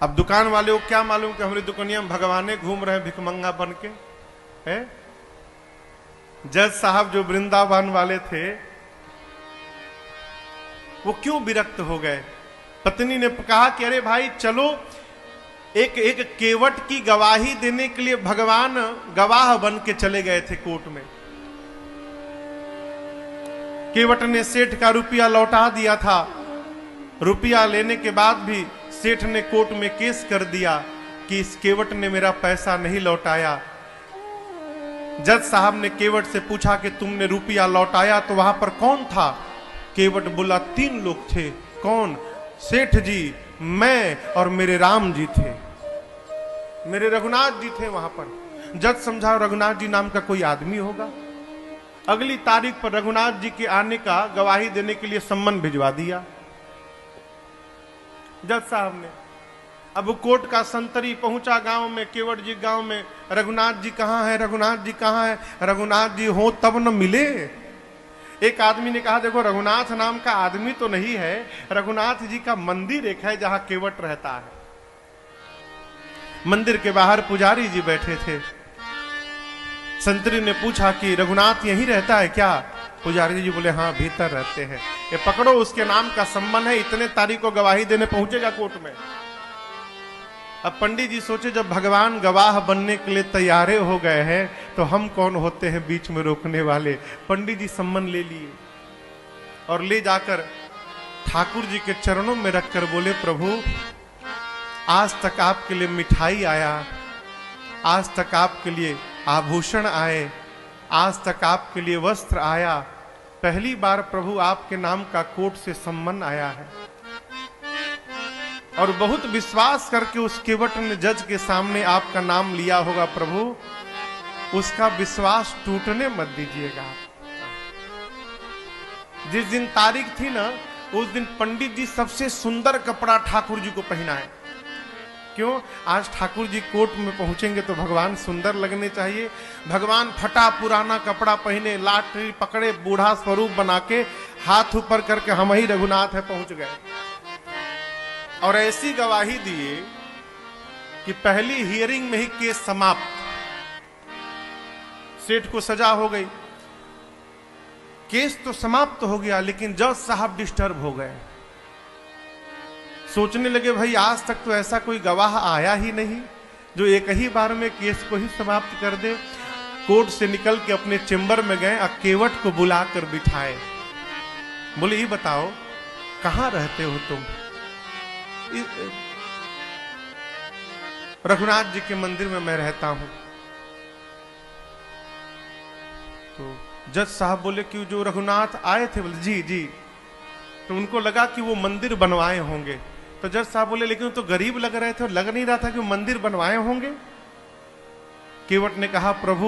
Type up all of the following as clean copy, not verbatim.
अब दुकान वाले को क्या मालूम कि हमारी दुकानिया में भगवाने घूम रहे हैं भिखमंगा बन के है। जज साहब जो वृंदावन वाले थे वो क्यों विरक्त हो गए? पत्नी ने कहा कि अरे भाई चलो, एक एक केवट की गवाही देने के लिए भगवान गवाह बन के चले गए थे कोर्ट में। केवट ने सेठ का रुपया लौटा दिया था। रुपया लेने के बाद भी सेठ ने कोर्ट में केस कर दिया कि इस केवट ने मेरा पैसा नहीं लौटाया। जज साहब ने केवट से पूछा कि तुमने रुपया लौटाया तो वहां पर कौन था? केवट बोला 3 लोग थे। कौन? सेठ जी, मैं और मेरे राम जी थे, मेरे रघुनाथ जी थे वहां पर। जज समझा रघुनाथ जी नाम का कोई आदमी होगा। अगली तारीख पर रघुनाथ जी के आने का गवाही देने के लिए सम्मन भिजवा दिया जज साहब ने। अब कोर्ट का संतरी पहुंचा गांव में, केवट जी गांव में, रघुनाथ जी कहां है, रघुनाथ जी कहां है? रघुनाथ जी हो तब न मिले। एक आदमी ने कहा देखो रघुनाथ नाम का आदमी तो नहीं है, रघुनाथ जी का मंदिर एक है जहां केवट रहता है। मंदिर के बाहर पुजारी जी बैठे थे। संतरी ने पूछा कि रघुनाथ यहीं रहता है क्या? पुजारी जी बोले हाँ भीतर रहते हैं। ये पकड़ो, उसके नाम का सम्मान है, इतने तारीख को गवाही देने पहुंचेगा कोर्ट में। अब पंडित जी सोचे जब भगवान गवाह बनने के लिए तैयारे हो गए हैं तो हम कौन होते हैं बीच में रोकने वाले। पंडित जी सम्मन ले लिए और ले जाकर ठाकुर जी के चरणों में रखकर बोले प्रभु आज तक आपके लिए मिठाई आया, आज तक आपके लिए आभूषण आए, आज तक आपके लिए वस्त्र आया, पहली बार प्रभु आपके नाम का कोर्ट से सम्मन आया है। और बहुत विश्वास करके उस केवट ने जज के सामने आपका नाम लिया होगा प्रभु, उसका विश्वास टूटने मत दीजिएगा। जिस दिन तारीख थी ना उस दिन पंडित जी सबसे सुंदर कपड़ा ठाकुर जी को पहनाए। क्यों? आज ठाकुर जी कोर्ट में पहुंचेंगे तो भगवान सुंदर लगने चाहिए। भगवान फटा पुराना कपड़ा पहने, लाठी पकड़े, बूढ़ा स्वरूप बना के हाथ ऊपर करके हम ही रघुनाथ है पहुंच गए। और ऐसी गवाही दिए कि पहली हियरिंग में ही केस समाप्त। सेठ को सजा हो गई, केस तो समाप्त हो गया, लेकिन जज साहब डिस्टर्ब हो गए। सोचने लगे भाई आज तक तो ऐसा कोई गवाह आया ही नहीं जो एक ही बार में केस को ही समाप्त कर दे। कोर्ट से निकल के अपने चेंबर में गए, केवट को बुलाकर बिठाए। बोले ये बताओ कहां रहते हो तुम? रघुनाथ जी के मंदिर में मैं रहता हूं। तो जज साहब बोले कि जो रघुनाथ आए थे? बोले जी जी। तो उनको लगा कि वो मंदिर बनवाए होंगे। तो जज साहब बोले लेकिन तो गरीब लग रहे थे और लग नहीं रहा था कि वो मंदिर बनवाए होंगे। केवट ने कहा प्रभु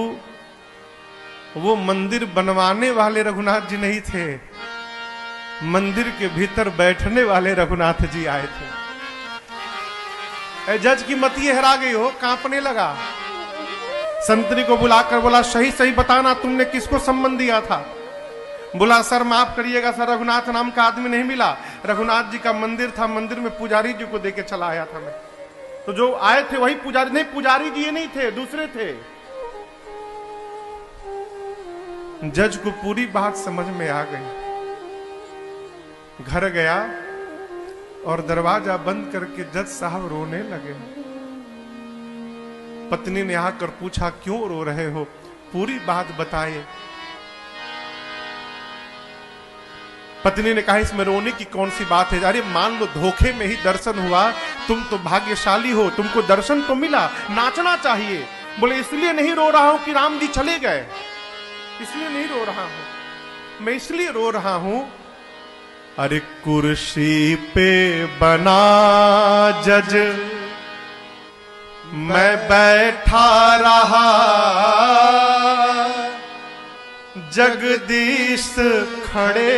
वो मंदिर बनवाने वाले रघुनाथ जी नहीं थे, मंदिर के भीतर बैठने वाले रघुनाथ जी आए थे। जज की मत ये हरा गई हो, कांपने लगा। संतरी को बुलाकर बोला सही सही बताना तुमने किसको सम्मन दिया था? बोला सर माफ करिएगा सर, रघुनाथ नाम का आदमी नहीं मिला, रघुनाथ जी का मंदिर था, मंदिर में पुजारी जी को देके चला आया था मैं। तो जो आए थे वही पुजारी। नहीं पुजारी जी ये नहीं थे, दूसरे थे। जज को पूरी बात समझ में आ गई। घर गया और दरवाजा बंद करके जज साहब रोने लगे। पत्नी ने आकर पूछा क्यों रो रहे हो? पूरी बात बताए। पत्नी ने कहा इसमें रोने की कौन सी बात है? अरे मान लो धोखे में ही दर्शन हुआ, तुम तो भाग्यशाली हो, तुमको दर्शन तो मिला, नाचना चाहिए। बोले इसलिए नहीं रो रहा हूं कि राम जी चले गए, इसलिए नहीं रो रहा हूं, मैं इसलिए रो रहा हूं अरे कुर्सी पे बना जज मैं बैठा रहा, जगदीश खड़े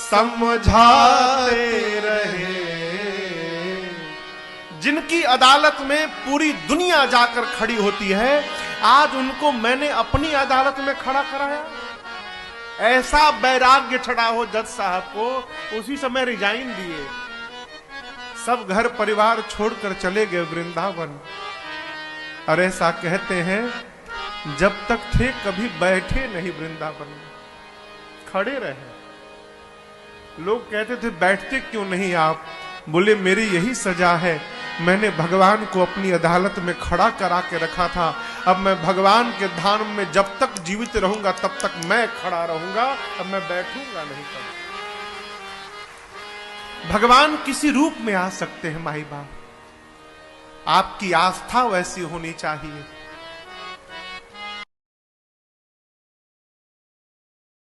समझाते रहे। जिनकी अदालत में पूरी दुनिया जाकर खड़ी होती है, आज उनको मैंने अपनी अदालत में खड़ा कराया। ऐसा वैराग्य चढ़ा हो जज साहब को, उसी समय रिजाइन दिए। सब घर परिवार छोड़कर चले गए वृंदावन। और ऐसा कहते हैं जब तक थे कभी बैठे नहीं वृंदावन में, खड़े रहे। लोग कहते थे बैठते क्यों नहीं आप? बोले मेरी यही सजा है, मैंने भगवान को अपनी अदालत में खड़ा करा के रखा था, अब मैं भगवान के धाम में जब तक जीवित रहूंगा तब तक मैं खड़ा रहूंगा, अब मैं बैठूंगा नहीं। भगवान किसी रूप में आ सकते हैं माई बाप, आपकी आस्था वैसी होनी चाहिए।